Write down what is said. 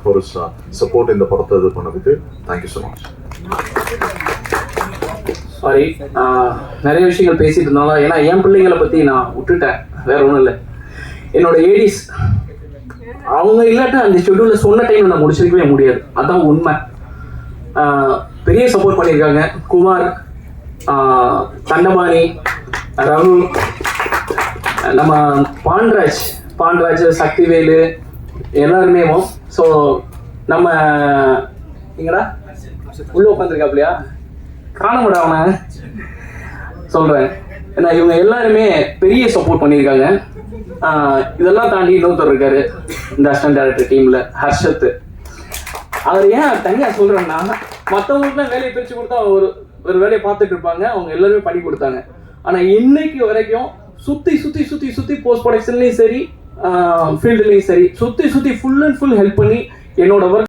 for his support in the படத்தை இது பண்ணதுக்கு தேங்க்யூ ஸோ மச். சாரி, நிறைய விஷயங்கள் பேசிட்டு இருந்தாலும் ஏன்னா என் பிள்ளைங்களை பற்றி நான் விட்டுட்டேன், வேற ஒன்றும் இல்லை. என்னோட ஏடிஸ் அவங்க இல்லாட்ட அந்த ஷெட்யூலில் சொன்ன டைம் நான் முடிச்சிருக்கவே முடியாது, அதான் உண்மை. பெரிய சப்போர்ட் பண்ணியிருக்காங்க. குமார், தண்டமாணி, ரகுல், நம்ம பாண்டராஜ், சக்திவேலு எல்லாருமே. ஸோ நம்ம இங்கடா உள்ள உட்காந்துருக்காப்லையா, காணமுடா அவனை சொல்கிறேன். ஏன்னா இவங்க எல்லாருமே பெரிய சப்போர்ட் பண்ணியிருக்காங்க. இதெல்லாம் தாண்டி இன்னொருத்தர் இருக்காரு இந்த அசிஸ்டன்ட் டைரக்டர் டீமில், ஹர்ஷத். அவர் ஏன் தனியாக சொல்கிறேன்னா, மற்றவங்களுக்குலாம் வேலையை பிரித்து கொடுத்தா ஒரு வேலையை பார்த்துட்டு இருப்பாங்க, அவங்க எல்லாருமே பண்ணி கொடுத்தாங்க. ஆனால் இன்னைக்கு வரைக்கும் சுற்றி போஸ்ட் ப்ரொடக்ஷன்லேயும் சரி, ஃபீல்டுலேயும் சரி, சுற்றி ஃபுல் அண்ட் ஃபுல் ஹெல்ப் பண்ணி என்னோட ஒர்க்